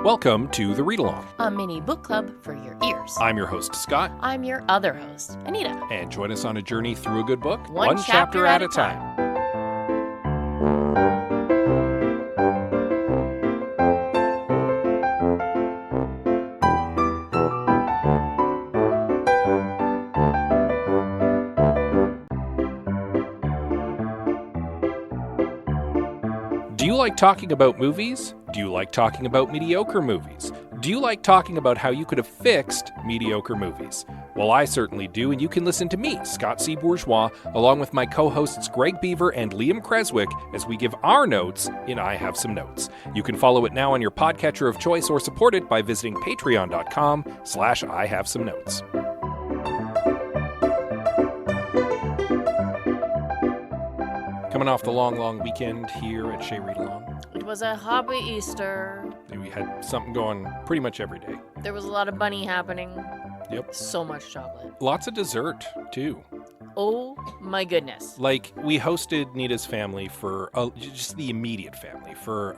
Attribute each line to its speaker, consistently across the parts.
Speaker 1: Welcome to the Read Along,
Speaker 2: a mini book club for your ears.
Speaker 1: I'm your host, Scott.
Speaker 2: I'm your other host, Anita.
Speaker 1: And join us on a journey through a good book,
Speaker 2: One chapter at a time.
Speaker 1: Do you like talking about movies? Do you like talking about mediocre movies? Do you like talking about how you could have fixed mediocre movies? Well, I certainly do, and you can listen to me, Scott C. Bourgeois, along with my co-hosts Greg Beaver and Liam Creswick, as we give our notes in I Have Some Notes. You can follow it now on your podcatcher of choice or support it by visiting patreon.com/I Have Some Notes. Coming off the long weekend here at Shea Read Along.
Speaker 2: It was a happy Easter.
Speaker 1: We had something going pretty much every day.
Speaker 2: There was a lot of bunny happening.
Speaker 1: Yep.
Speaker 2: So much chocolate.
Speaker 1: Lots of dessert, too.
Speaker 2: Oh my goodness.
Speaker 1: Like, we hosted Nita's family for, just the immediate family, for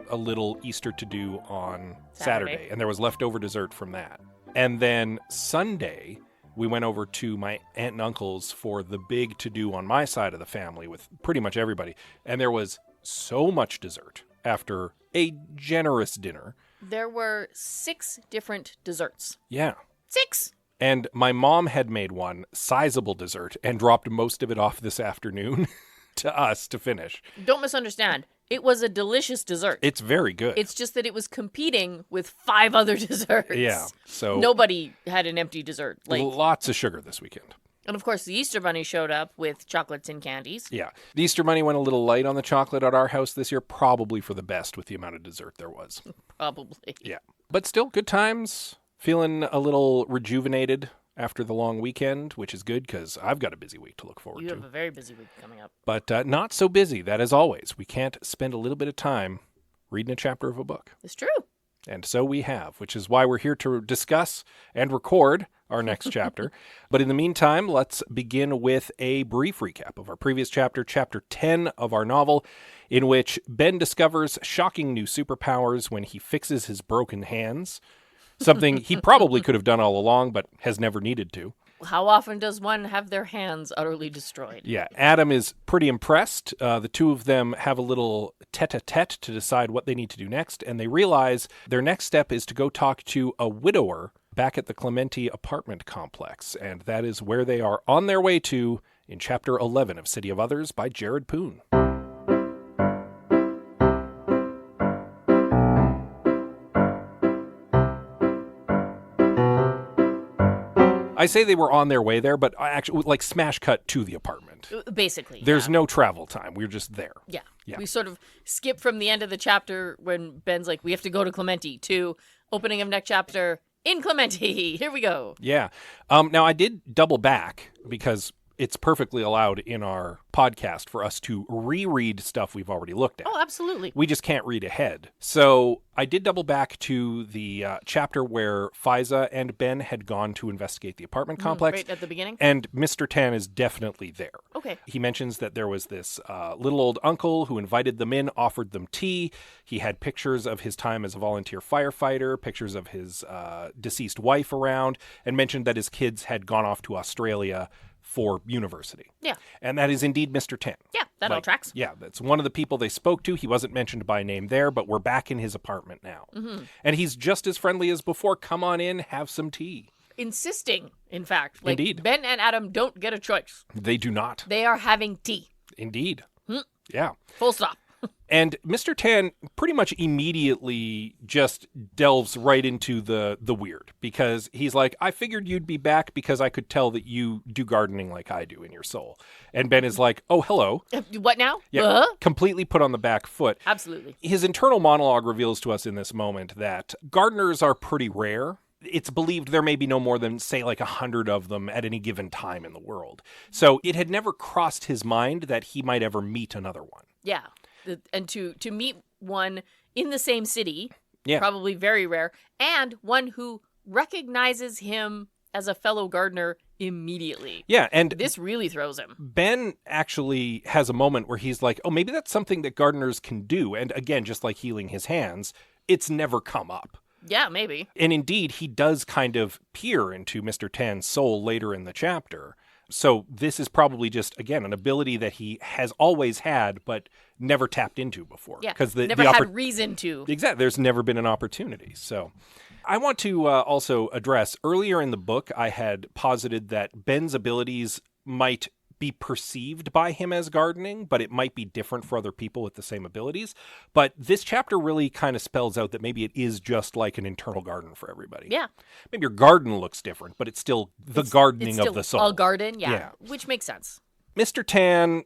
Speaker 1: a little Easter to-do on Saturday. And there was leftover dessert from that. And then Sunday, we went over to my aunt and uncle's for the big to-do on my side of the family with pretty much everybody. And there was so much dessert after a generous dinner.
Speaker 2: There were 6 different desserts.
Speaker 1: Yeah.
Speaker 2: 6!
Speaker 1: And my mom had made one sizable dessert and dropped most of it off this afternoon to us to finish.
Speaker 2: Don't misunderstand. It was a delicious dessert.
Speaker 1: It's very good.
Speaker 2: It's just that it was competing with 5 other desserts.
Speaker 1: Yeah. So
Speaker 2: nobody had an empty dessert.
Speaker 1: Lots of sugar this weekend.
Speaker 2: And of course, the Easter Bunny showed up with chocolates and candies.
Speaker 1: Yeah. The Easter Bunny went a little light on the chocolate at our house this year, probably for the best with the amount of dessert there was.
Speaker 2: Probably.
Speaker 1: Yeah. But still, good times. Feeling a little rejuvenated after the long weekend, which is good because I've got a busy week to look forward to.
Speaker 2: You have a very busy week coming up.
Speaker 1: But not so busy, that as always. We can't spend a little bit of time reading a chapter of a book.
Speaker 2: It's true.
Speaker 1: And so we have, which is why we're here to discuss and record our next chapter. But in the meantime, let's begin with a brief recap of our previous chapter, chapter 10 of our novel, in which Ben discovers shocking new superpowers when he fixes his broken hands. Something he probably could have done all along, but has never needed to.
Speaker 2: How often does one have their hands utterly destroyed?
Speaker 1: Yeah, Adam is pretty impressed. The two of them have a little tete-a-tete to decide what they need to do next, and they realize their next step is to go talk to a widower back at the Clementi apartment complex, and that is where they are on their way to in Chapter 11 of City of Others by Jared Poon. I say they were on their way there, but actually, like, smash cut to the apartment.
Speaker 2: Basically.
Speaker 1: There's no travel time. We're just there.
Speaker 2: Yeah.
Speaker 1: Yeah.
Speaker 2: We sort of skip from the end of the chapter when Ben's like, we have to go to Clementi, to opening of next chapter in Clementi. Here we go.
Speaker 1: Yeah. Now, I did double back because it's perfectly allowed in our podcast for us to reread stuff we've already looked at.
Speaker 2: Oh, absolutely.
Speaker 1: We just can't read ahead. So I did double back to the chapter where Fiza and Ben had gone to investigate the apartment complex.
Speaker 2: Right at the beginning?
Speaker 1: And Mr. Tan is definitely there.
Speaker 2: Okay.
Speaker 1: He mentions that there was this little old uncle who invited them in, offered them tea. He had pictures of his time as a volunteer firefighter, pictures of his deceased wife around, and mentioned that his kids had gone off to Australia for university.
Speaker 2: Yeah.
Speaker 1: And that is indeed Mr. Tan.
Speaker 2: Yeah, that all tracks.
Speaker 1: Yeah, that's one of the people they spoke to. He wasn't mentioned by name there, but we're back in his apartment now.
Speaker 2: Mm-hmm.
Speaker 1: And he's just as friendly as before. Come on in, have some tea.
Speaker 2: Insisting, in fact. Like,
Speaker 1: Indeed.
Speaker 2: Ben and Adam don't get a choice.
Speaker 1: They do not.
Speaker 2: They are having tea.
Speaker 1: Indeed. Yeah.
Speaker 2: Full stop.
Speaker 1: And Mr. Tan pretty much immediately just delves right into the weird, because he's like, I figured you'd be back because I could tell that you do gardening like I do in your soul. And Ben is like, oh, hello.
Speaker 2: What now?
Speaker 1: Yeah, completely put on the back foot.
Speaker 2: Absolutely.
Speaker 1: His internal monologue reveals to us in this moment that gardeners are pretty rare. It's believed there may be no more than, say, like 100 of them at any given time in the world. So it had never crossed his mind that he might ever meet another one.
Speaker 2: Yeah. And to meet one in the same city,
Speaker 1: Yeah.
Speaker 2: probably very rare, and one who recognizes him as a fellow gardener immediately.
Speaker 1: Yeah, and
Speaker 2: This really throws him.
Speaker 1: Ben actually has a moment where he's like, oh, maybe that's something that gardeners can do. And again, just like healing his hands, it's never come up.
Speaker 2: Yeah, maybe.
Speaker 1: And indeed, he does kind of peer into Mr. Tan's soul later in the chapter. So this is probably just, again, an ability that he has always had, but never tapped into before.
Speaker 2: Yeah,
Speaker 1: because
Speaker 2: never had reason to.
Speaker 1: Exactly. There's never been an opportunity. So I want to also address, earlier in the book, I had posited that Ben's abilities might be perceived by him as gardening, but it might be different for other people with the same abilities. But this chapter really kind of spells out that maybe it is just like an internal garden for everybody.
Speaker 2: Yeah.
Speaker 1: Maybe your garden looks different, but it's still gardening
Speaker 2: it's
Speaker 1: of the soul.
Speaker 2: A garden, yeah, which makes sense.
Speaker 1: Mr. Tan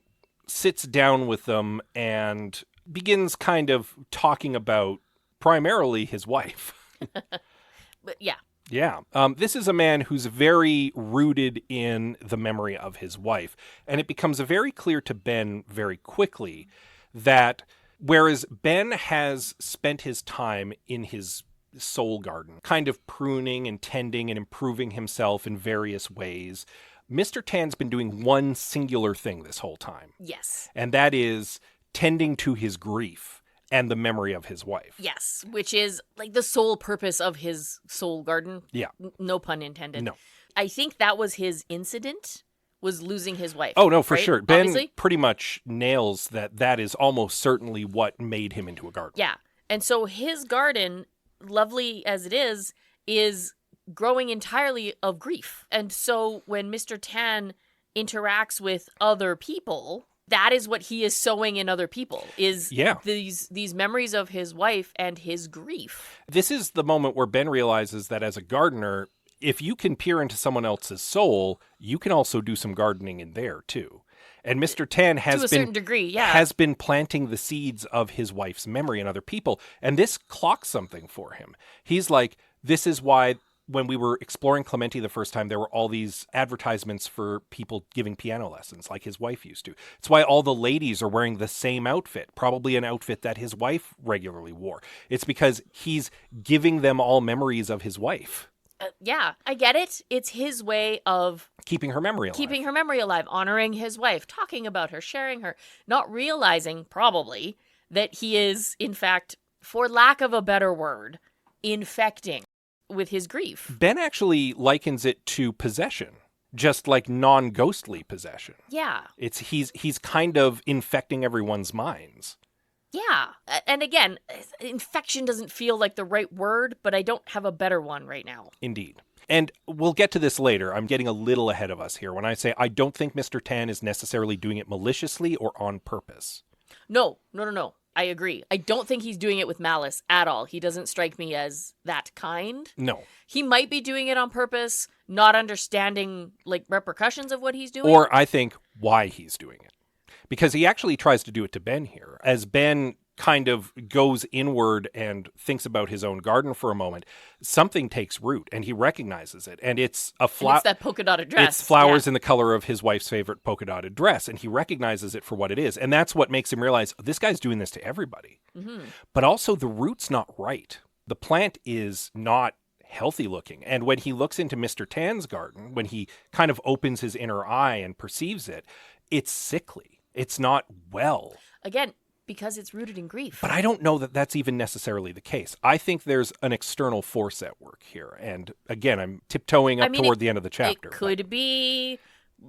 Speaker 1: sits down with them and begins kind of talking about primarily his wife.
Speaker 2: But yeah.
Speaker 1: Yeah. This is a man who's very rooted in the memory of his wife. And it becomes very clear to Ben very quickly that whereas Ben has spent his time in his soul garden, kind of pruning and tending and improving himself in various ways, Mr. Tan's been doing one singular thing this whole time.
Speaker 2: Yes.
Speaker 1: And that is tending to his grief and the memory of his wife.
Speaker 2: Yes, which is like the sole purpose of his soul garden.
Speaker 1: Yeah.
Speaker 2: No pun intended.
Speaker 1: No.
Speaker 2: I think that was his incident, was losing his wife.
Speaker 1: Oh, no, for
Speaker 2: right?
Speaker 1: sure. Ben
Speaker 2: Obviously.
Speaker 1: pretty much nails that is almost certainly what made him into a gardener.
Speaker 2: Yeah. And so his garden, lovely as it is growing entirely of grief. And so when Mr. Tan interacts with other people, that is what he is sowing in other people, is these memories of his wife and his grief.
Speaker 1: This is the moment where Ben realizes that as a gardener, if you can peer into someone else's soul, you can also do some gardening in there too. And Mr. Tan has
Speaker 2: to a certain degree,
Speaker 1: has been planting the seeds of his wife's memory in other people. And this clocks something for him. He's like, this is why when we were exploring Clementi the first time, there were all these advertisements for people giving piano lessons like his wife used to. It's why all the ladies are wearing the same outfit, probably an outfit that his wife regularly wore. It's because he's giving them all memories of his wife.
Speaker 2: Yeah, I get it. It's his way of
Speaker 1: keeping her memory alive,
Speaker 2: honoring his wife, talking about her, sharing her, not realizing probably that he is, in fact, for lack of a better word, infecting with his grief.
Speaker 1: Ben actually likens it to possession, just like non-ghostly possession.
Speaker 2: Yeah.
Speaker 1: He's kind of infecting everyone's minds.
Speaker 2: Yeah. And again, infection doesn't feel like the right word, but I don't have a better one right now.
Speaker 1: Indeed. And we'll get to this later. I'm getting a little ahead of us here when I say I don't think Mr. Tan is necessarily doing it maliciously or on purpose.
Speaker 2: No. I agree. I don't think he's doing it with malice at all. He doesn't strike me as that kind.
Speaker 1: No.
Speaker 2: He might be doing it on purpose, not understanding like repercussions of what he's doing.
Speaker 1: Or I think why he's doing it. Because he actually tries to do it to Ben here. As Ben kind of goes inward and thinks about his own garden for a moment, something takes root and he recognizes it. And it's a flower.
Speaker 2: It's that polka dotted dress.
Speaker 1: It's flowers in the color of his wife's favorite polka dotted dress. And he recognizes it for what it is. And that's what makes him realize this guy's doing this to everybody. Mm-hmm. But also the root's not right. The plant is not healthy looking. And when he looks into Mr. Tan's garden, when he kind of opens his inner eye and perceives it, it's sickly. It's not well.
Speaker 2: Again, because it's rooted in grief.
Speaker 1: But I don't know that that's even necessarily the case. I think there's an external force at work here. And again, I'm tiptoeing up toward the end of the chapter.
Speaker 2: It could be.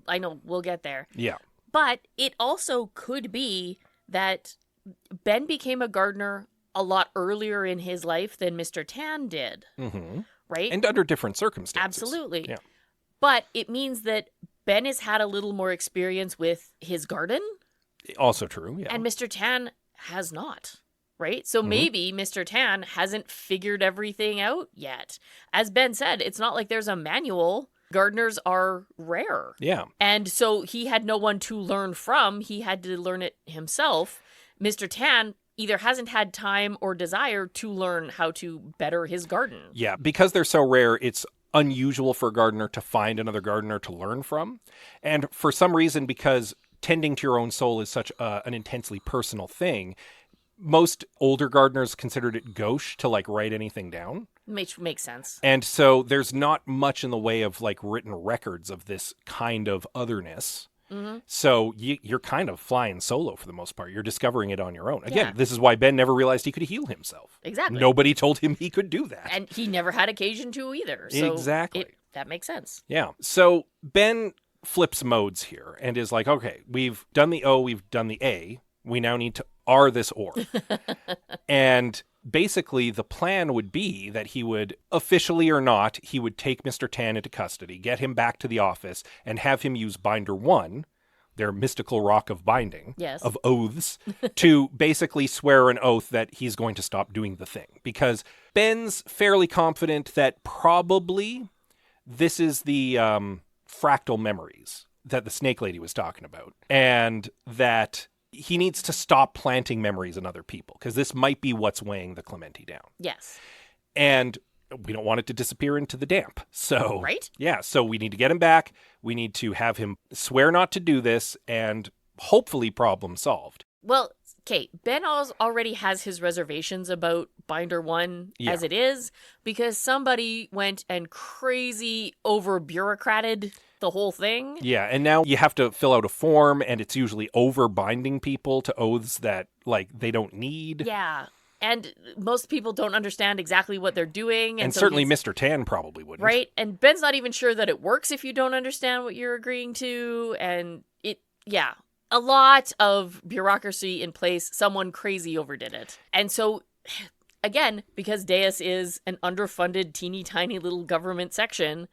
Speaker 2: I know, we'll get there.
Speaker 1: Yeah.
Speaker 2: But it also could be that Ben became a gardener a lot earlier in his life than Mr. Tan did. Mm-hmm. Right?
Speaker 1: And under different circumstances.
Speaker 2: Absolutely.
Speaker 1: Yeah.
Speaker 2: But it means that Ben has had a little more experience with his garden.
Speaker 1: Also true, yeah.
Speaker 2: And Mr. Tan has not, right? So maybe Mr. Tan hasn't figured everything out yet. As Ben said, it's not like there's a manual. Gardeners are rare.
Speaker 1: Yeah.
Speaker 2: And so he had no one to learn from. He had to learn it himself. Mr. Tan either hasn't had time or desire to learn how to better his garden.
Speaker 1: Yeah, because they're so rare, it's unusual for a gardener to find another gardener to learn from. And for some reason, because tending to your own soul is such an intensely personal thing, most older gardeners considered it gauche to like write anything down.
Speaker 2: Makes sense.
Speaker 1: And so there's not much in the way of like written records of this kind of otherness. So you're kind of flying solo for the most part. You're discovering it on your own. Again,
Speaker 2: Yeah.
Speaker 1: this is why Ben never realized he could heal himself.
Speaker 2: Exactly.
Speaker 1: Nobody told him he could do that.
Speaker 2: And he never had occasion to either. So
Speaker 1: Exactly.
Speaker 2: that makes sense.
Speaker 1: Yeah. So Ben flips modes here and is like, okay, we've done the O, we've done the A. We now need to R this or. And basically the plan would be that he would, officially or not, he would take Mr. Tan into custody, get him back to the office, and have him use Binder 1, their mystical rock of binding, of oaths, to basically swear an oath that he's going to stop doing the thing. Because Ben's fairly confident that probably this is the fractal memories that the snake lady was talking about, and that he needs to stop planting memories in other people, because this might be what's weighing the Clementi down.
Speaker 2: Yes.
Speaker 1: And we don't want it to disappear into the damp. So,
Speaker 2: right?
Speaker 1: Yeah, so we need to get him back. We need to have him swear not to do this, and hopefully problem solved.
Speaker 2: Well, okay, Ben already has his reservations about Binder 1 as it is, because somebody went and crazy over-bureaucrated the whole thing.
Speaker 1: Yeah, and now you have to fill out a form, and it's usually over-binding people to oaths that, like, they don't need.
Speaker 2: Yeah, and most people don't understand exactly what they're doing.
Speaker 1: And
Speaker 2: so
Speaker 1: certainly Mr. Tan probably wouldn't.
Speaker 2: Right, and Ben's not even sure that it works if you don't understand what you're agreeing to, and a lot of bureaucracy in place. Someone crazy overdid it. And so, again, because Deus is an underfunded, teeny tiny little government section,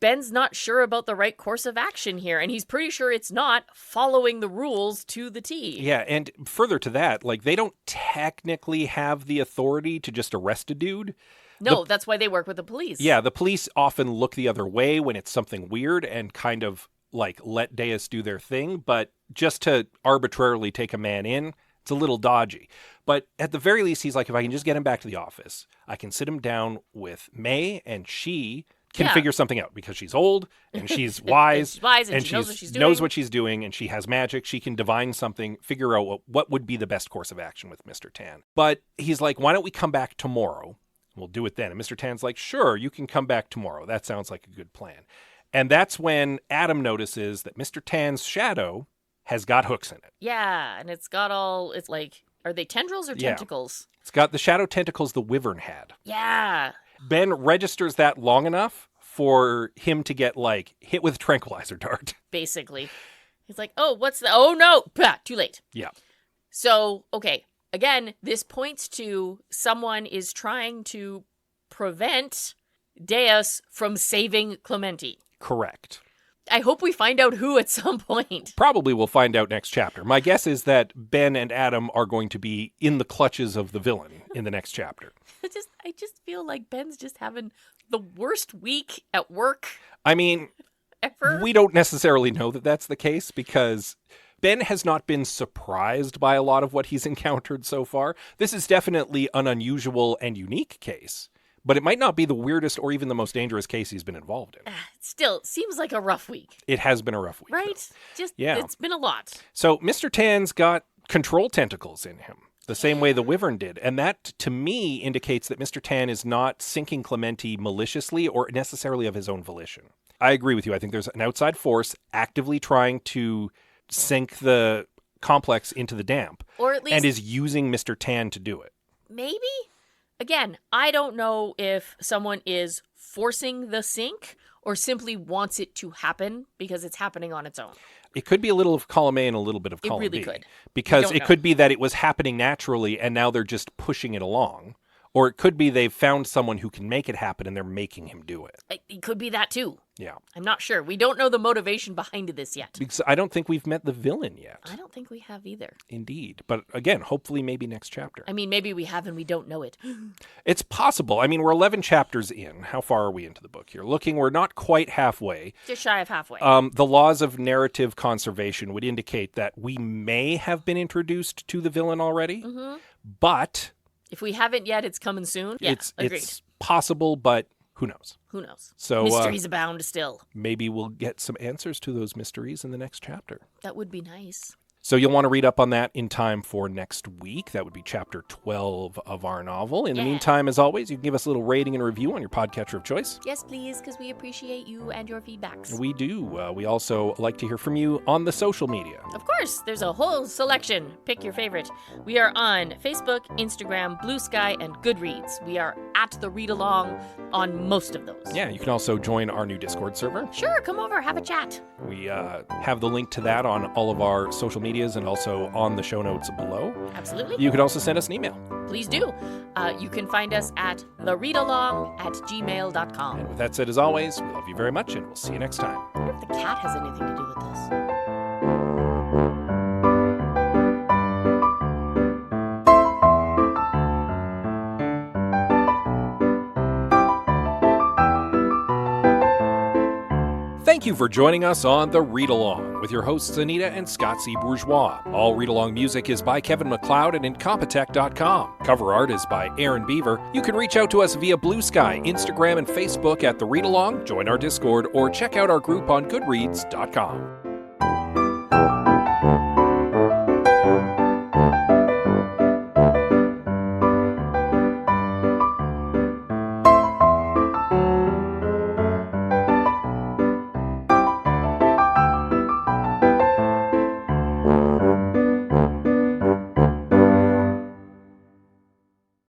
Speaker 2: Ben's not sure about the right course of action here, and he's pretty sure it's not following the rules to the T.
Speaker 1: Yeah, and further to that, like, they don't technically have the authority to just arrest a dude.
Speaker 2: No, that's why they work with the police.
Speaker 1: Yeah, the police often look the other way when it's something weird and kind of, like, let Deus do their thing, but just to arbitrarily take a man in, it's a little dodgy. But at the very least, he's like, if I can just get him back to the office, I can sit him down with May, and she can figure something out, because she's old and she's wise,
Speaker 2: and she knows what she's doing.
Speaker 1: Knows what she's doing, and she has magic. She can divine something, figure out what would be the best course of action with Mr. Tan. But he's like, why don't we come back tomorrow? We'll do it then. And Mr. Tan's like, sure, you can come back tomorrow. That sounds like a good plan. And that's when Adam notices that Mr. Tan's shadow has got hooks in it.
Speaker 2: Yeah, and it's like, are they tendrils or tentacles?
Speaker 1: It's got the shadow tentacles the wyvern had.
Speaker 2: Yeah.
Speaker 1: Ben registers that long enough for him to get, like, hit with a tranquilizer dart.
Speaker 2: Basically. He's like, oh, what's the... Oh, no! Pah, too late.
Speaker 1: Yeah.
Speaker 2: So, okay. Again, this points to someone is trying to prevent Deus from saving Clementi.
Speaker 1: Correct.
Speaker 2: I hope we find out who at some point.
Speaker 1: Probably we'll find out next chapter. My guess is that Ben and Adam are going to be in the clutches of the villain in the next chapter.
Speaker 2: I just feel like Ben's just having the worst week at work.
Speaker 1: I mean,
Speaker 2: ever.
Speaker 1: We don't necessarily know that that's the case, because Ben has not been surprised by a lot of what he's encountered so far. This is definitely an unusual and unique case, but it might not be the weirdest or even the most dangerous case he's been involved in.
Speaker 2: Still, seems like a rough week.
Speaker 1: It has been a rough week.
Speaker 2: Right? It's been a lot.
Speaker 1: So Mr. Tan's got control tentacles in him, the same way the wyvern did. And that, to me, indicates that Mr. Tan is not sinking Clementi maliciously or necessarily of his own volition. I agree with you. I think there's an outside force actively trying to sink the complex into the damp.
Speaker 2: Or at least...
Speaker 1: And is using Mr. Tan to do it.
Speaker 2: Maybe? Again, I don't know if someone is forcing the sink or simply wants it to happen because it's happening on its own.
Speaker 1: It could be a little of column A and a little bit of column B.
Speaker 2: It really could.
Speaker 1: Because it could be that it was happening naturally and now they're just pushing it along. Or it could be they've found someone who can make it happen and they're making him do it.
Speaker 2: It could be that too.
Speaker 1: Yeah.
Speaker 2: I'm not sure. We don't know the motivation behind this yet.
Speaker 1: Because I don't think we've met the villain yet.
Speaker 2: I don't think we have either.
Speaker 1: Indeed. But again, hopefully maybe next chapter.
Speaker 2: I mean, maybe we have and we don't know it.
Speaker 1: It's possible. I mean, we're 11 chapters in. How far are we into the book here? Looking, we're not quite halfway.
Speaker 2: Just shy of halfway.
Speaker 1: The laws of narrative conservation would indicate that we may have been introduced to the villain already. Mm-hmm. But...
Speaker 2: if we haven't yet, it's coming soon. Yeah, agreed.
Speaker 1: It's possible, but who knows?
Speaker 2: Who knows?
Speaker 1: So
Speaker 2: mysteries abound still.
Speaker 1: Maybe we'll get some answers to those mysteries in the next chapter.
Speaker 2: That would be nice.
Speaker 1: So you'll want to read up on that in time for next week. That would be chapter 12 of our novel. In the meantime, as always, you can give us a little rating and review on your podcatcher of choice.
Speaker 2: Yes, please, because we appreciate you and your feedbacks.
Speaker 1: We do. We also like to hear from you on the social media.
Speaker 2: Of course, there's a whole selection. Pick your favorite. We are on Facebook, Instagram, Blue Sky, and Goodreads. We are at the Read Along on most of those.
Speaker 1: Yeah, you can also join our new Discord server.
Speaker 2: Sure, come over, have a chat.
Speaker 1: We have the link to that on all of our social medias and also on the show notes below.
Speaker 2: Absolutely.
Speaker 1: You can also send us an email.
Speaker 2: Please do. You can find us at thereadalong@gmail.com.
Speaker 1: And with that said, as always, we love you very much, and we'll see you next time.
Speaker 2: I wonder if the cat has anything to do with this.
Speaker 1: Thank you for joining us on The Read Along with your hosts Anita and Scott C. Bourgeois. All Read Along music is by Kevin MacLeod at Incompetech.com. Cover art is by Aaron Beaver. You can reach out to us via Blue Sky, Instagram, and Facebook at The Read Along, join our Discord, or check out our group on Goodreads.com.